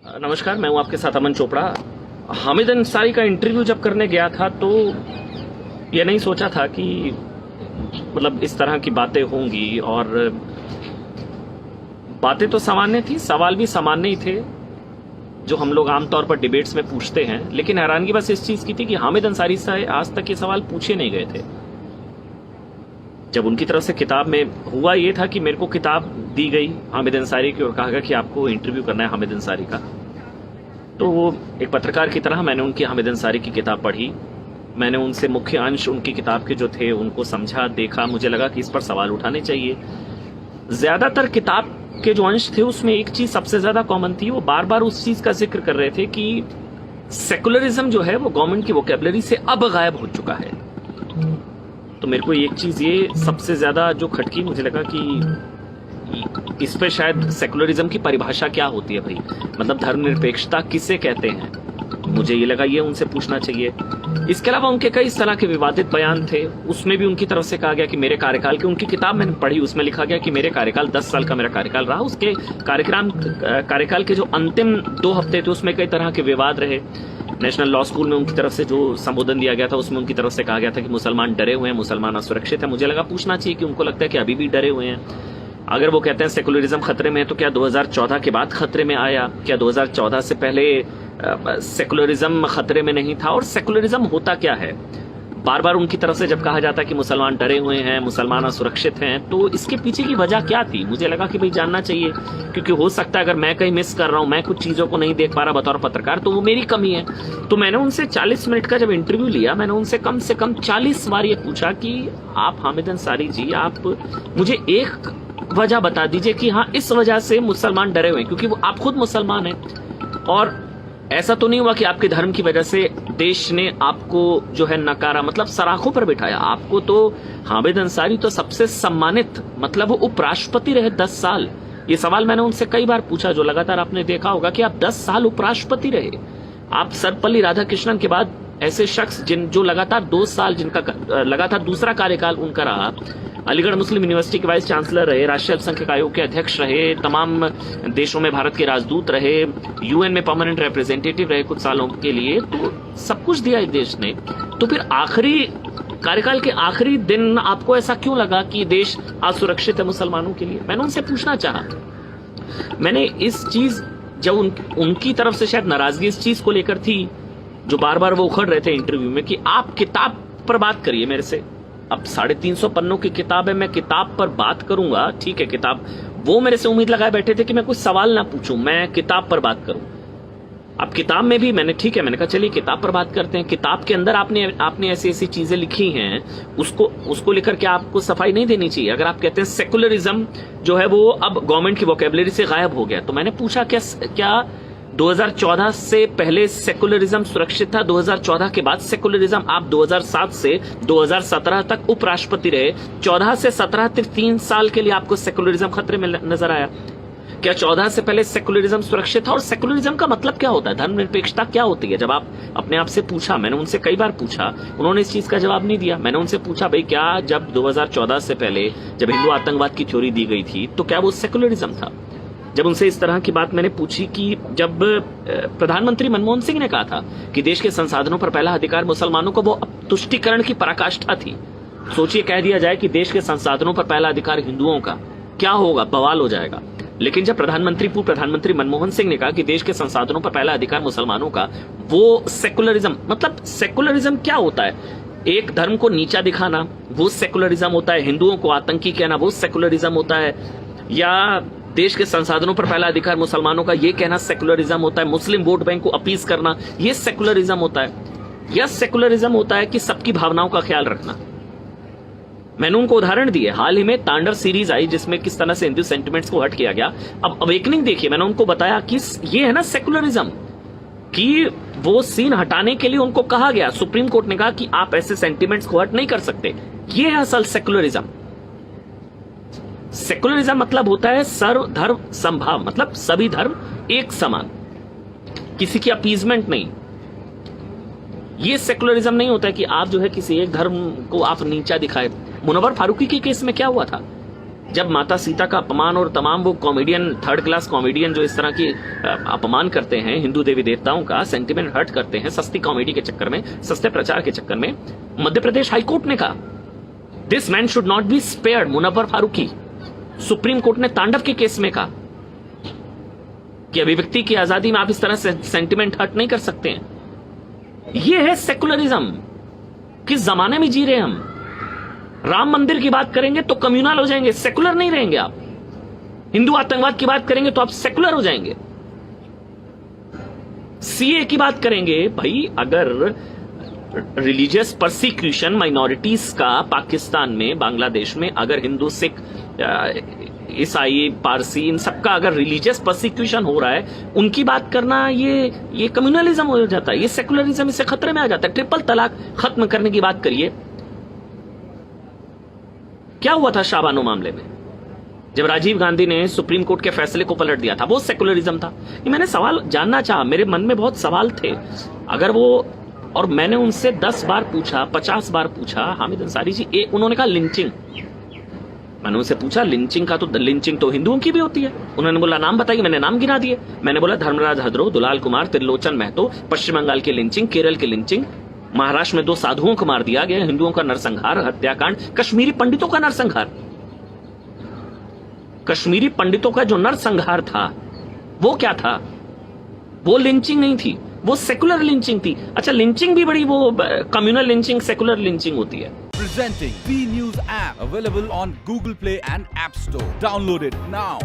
नमस्कार, मैं हूं आपके साथ अमन चोपड़ा। हामिद अंसारी का इंटरव्यू जब करने गया था तो ये नहीं सोचा था कि मतलब इस तरह की बातें होंगी, और बातें तो सामान्य थी, सवाल भी सामान्य ही थे जो हम लोग आमतौर पर डिबेट्स में पूछते हैं। लेकिन हैरानगी बस इस चीज की थी कि हामिद अंसारी से आज तक ये सवाल पूछे नहीं गए थे। जब उनकी तरफ से किताब में हुआ ये था कि मेरे को किताब दी गई हामिद अंसारी की और कहा गया कि आपको इंटरव्यू करना है हामिद अंसारी का, तो वो एक पत्रकार की तरह मैंने उनकी हामिद अंसारी की किताब पढ़ी। मैंने उनसे मुख्य अंश उनकी किताब के जो थे उनको समझा, देखा। मुझे लगा कि इस पर सवाल उठाने चाहिए। ज्यादातर किताब के जो अंश थे उसमें एक चीज सबसे ज्यादा कॉमन थी, वो बार बार उस चीज का जिक्र कर रहे थे कि सेकुलरिज्म जो है वो गवर्नमेंट की वोकेबलरी से अब गायब हो चुका है। तो मेरे को एक चीज ये सबसे ज्यादा जो खटकी, मुझे लगा कि इस पे शायद सेकुलरिज्म की परिभाषा क्या होती है भाई, मतलब धर्मनिरपेक्षता किसे कहते हैं। मुझे ये लगा ये उनसे पूछना चाहिए। इसके अलावा उनके कई इस तरह के विवादित बयान थे, उसमें भी उनकी तरफ से कहा गया कि मेरे कार्यकाल की, उनकी किताब मैंने पढ़ी उसमें लिखा गया कि मेरे कार्यकाल 10 साल का मेरा कार्यकाल रहा, उसके कार्यकाल के जो अंतिम 2 हफ्ते थे उसमें कई तरह के विवाद रहे। नेशनल लॉ स्कूल में उनकी तरफ से जो संबोधन दिया गया था उसमें उनकी तरफ से कहा गया था कि मुसलमान डरे हुए हैं, मुसलमान असुरक्षित है। मुझे लगा पूछना चाहिए कि उनको लगता है कि अभी भी डरे हुए हैं। अगर वो कहते हैं सेकुलरिज्म खतरे में है तो क्या 2014 के बाद खतरे में आया? क्या 2014 से पहले सेकुलरिज्म खतरे में नहीं था? और सेकुलरिज्म होता क्या है? बार बार उनकी तरफ से जब कहा जाता है कि मुसलमान डरे हुए हैं, मुसलमान असुरक्षित हैं, तो इसके पीछे की वजह क्या थी? मुझे लगा कि भाई जानना चाहिए, क्योंकि हो सकता है अगर मैं कहीं मिस कर रहा हूं, मैं कुछ चीजों को नहीं देख पा रहा बतौर पत्रकार, तो वो मेरी कमी है। तो मैंने उनसे 40 मिनट का जब इंटरव्यू लिया, मैंने उनसे कम से कम 40 बार ये पूछा कि आप हामिद अंसारी जी, आप मुझे एक वजह बता दीजिए कि हाँ इस वजह से मुसलमान डरे हुए हैं, क्योंकि वो आप खुद मुसलमान हैं। और ऐसा तो नहीं हुआ कि आपके धर्म की वजह से देश ने आपको जो है नकारा, मतलब सराखों पर बिठाया आपको। तो हामिद अंसारी तो सबसे सम्मानित, मतलब वो उपराष्ट्रपति रहे 10 साल। ये सवाल मैंने उनसे कई बार पूछा, जो लगातार आपने देखा होगा कि आप 10 साल उपराष्ट्रपति रहे। आप सर्वपल्ली राधाकृष्णन के बाद ऐसे शख्स जो लगातार 2 साल, जिनका लगातार दूसरा कार्यकाल उनका रहा, अलीगढ़ मुस्लिम यूनिवर्सिटी के वाइस चांसलर रहे, राष्ट्रीय अल्पसंख्यक आयोग के अध्यक्ष रहे, तमाम देशों में भारत के राजदूत रहे, यूएन में परमानेंट रिप्रेजेंटेटिव रहे कुछ सालों के लिए, तो सब कुछ दिया इस देश ने। तो फिर आखिरी कार्यकाल के आखिरी दिन आपको ऐसा क्यों लगा कि देश असुरक्षित है मुसलमानों के लिए? मैंने उनसे पूछना चाहा। मैंने इस चीज, जब उनकी तरफ से शायद नाराजगी इस चीज को लेकर थी, जो बार बार वो उखड़ रहे थे इंटरव्यू में कि आप किताब पर बात करिए मेरे से। अब 350 पन्नों की किताब है, मैं किताब पर बात करूंगा, ठीक है किताब, वो मेरे से उम्मीद लगाए बैठे थे कि मैं कुछ सवाल ना पूछूं, मैं किताब पर बात करूं। अब किताब में भी मैंने, ठीक है, मैंने कहा चलिए किताब पर बात करते हैं। किताब के अंदर आपने ऐसी ऐसी चीजें लिखी हैं, उसको लेकर के आपको सफाई नहीं देनी चाहिए। अगर आप कहते हैं सेकुलरिज्म जो है वो अब गवर्नमेंट की वोकेबलरी से गायब हो गया, तो मैंने पूछा क्या 2014 से पहले सेकुलरिज्म सुरक्षित था? 2014 के बाद सेकुलरिज्म, आप 2007 से 2017 तक उपराष्ट्रपति रहे, 14 से 17 तक 3 साल के लिए आपको सेकुलरिज्म खतरे में नजर आया? क्या 14 से पहले सेकुलरिज्म सुरक्षित था? और सेकुलरिज्म का मतलब क्या होता है, धर्मनिरपेक्षता क्या होती है? जब आप अपने आप से पूछा, मैंने उनसे कई बार पूछा, उन्होंने इस चीज का जवाब नहीं दिया। मैंने उनसे पूछा भाई क्या जब 2014 से पहले जब हिंदू आतंकवाद की थ्योरी दी गई थी तो क्या वो सेकुलरिज्म था? जब उनसे इस तरह की बात मैंने पूछी कि जब प्रधानमंत्री मनमोहन सिंह ने कहा था कि देश के संसाधनों पर पहला अधिकार मुसलमानों को, वो तुष्टीकरण की पराकाष्ठा थी। सोचिए कह दिया जाए कि देश के संसाधनों पर पहला अधिकार हिंदुओं का, क्या होगा? बवाल हो जाएगा। लेकिन जब पूर्व प्रधानमंत्री मनमोहन सिंह ने कहा कि देश के संसाधनों पर पहला अधिकार मुसलमानों का, वो सेकुलरिज्म, मतलब सेकुलरिज्म क्या होता है? एक धर्म को नीचा दिखाना वो सेकुलरिज्म होता है, हिंदुओं को आतंकी कहना वो सेकुलरिज्म होता है, या देश के संसाधनों पर पहला अधिकार मुसलमानों का ये कहना सेकुलरिज्म होता है, मुस्लिम वोट बैंक को अपीस करना ये सेकुलरिज्म होता है, या सेकुलरिज्म होता है कि सबकी भावनाओं का ख्याल रखना? मैंने उनको उदाहरण दिए। हाल ही में तांडव सीरीज आई जिसमें किस तरह से हिंदू सेंटिमेंट्स को हट किया गया। अब अवेकनिंग देखिए, मैंने उनको बताया कि ये है ना सेकुलरिज्म, कि वो सीन हटाने के लिए उनको कहा गया, सुप्रीम कोर्ट ने कहा कि आप ऐसे सेंटिमेंट्स को हट नहीं कर सकते। ये है असल सेकुलरिज्म। सेकुलरिज्म मतलब होता है सर्व धर्म समभाव, मतलब सभी धर्म एक समान, किसी की अपीजमेंट नहीं। ये सेकुलरिज्म नहीं होता है कि आप जो है किसी एक धर्म को आप नीचा दिखाए। मुनव्वर फारूकी के केस में क्या हुआ था? जब माता सीता का अपमान और तमाम वो कॉमेडियन, थर्ड क्लास कॉमेडियन जो इस तरह की अपमान करते हैं हिंदू देवी देवताओं का, सेंटिमेंट हर्ट करते हैं सस्ती कॉमेडी के चक्कर में, सस्ते प्रचार के चक्कर में, मध्य प्रदेश हाईकोर्ट ने कहा this man should not be spared. Munawar Faruqui, supreme court ने तांडव के केस में कहा कि अभिव्यक्ति की आजादी में आप इस तरह से सेंटिमेंट हर्ट नहीं कर सकते हैं। यह है सेकुलरिज्म। किस जमाने में जी रहे हैं हम? राम मंदिर की बात करेंगे तो कम्युनल हो जाएंगे, सेकुलर नहीं रहेंगे आप। हिंदू आतंकवाद की बात करेंगे तो आप सेकुलर हो जाएंगे। सीए की बात करेंगे, भाई अगर रिलीजियस परसिक्यूशन माइनॉरिटीज का पाकिस्तान में, बांग्लादेश में, अगर हिंदू, सिख, ईसाई, पारसी, इन सबका अगर रिलीजियस परसिक्यूशन हो रहा है, उनकी बात करना ये कम्युनलिज्म हो जाता है, ये सेकुलरिज्म इससे खतरे में आ जाता है। ट्रिपल तलाक खत्म करने की बात करिए। क्या हुआ था शाहबानो मामले में जब राजीव गांधी ने सुप्रीम कोर्ट के फैसले को पलट दिया था? वो सेकुलरिज्म था। ये मैंने सवाल जानना चाहा, मेरे मन में बहुत सवाल थे। अगर वो, और मैंने उनसे 10 बार पूछा, 50 बार पूछा, हामिद अंसारी जी, उन्होंने कहा लिंचिंग। मैंने उनसे पूछा लिंचिंग का, तो लिंचिंग तो हिंदुओं की भी होती है। उन्होंने बोला नाम बताइए, मैंने नाम गिना दिए। मैंने बोला धर्मराज हदरो, दुलाल कुमार, त्रिलोचन महतो, पश्चिम बंगाल की लिंचिंग, केरल की लिंचिंग, महाराष्ट्र में 2 साधुओं को मार दिया गया, हिंदुओं का नरसंहार, हत्याकांड, कश्मीरी पंडितों का नरसंहार। कश्मीरी पंडितों का जो नरसंहार था वो क्या था? वो लिंचिंग नहीं थी, वो सेकुलर लिंचिंग थी। अच्छा, लिंचिंग भी बड़ी, वो कम्युनल लिंचिंग, सेकुलर लिंचिंग होती है। Presenting B News app available on Google Play and App Store. Download it now.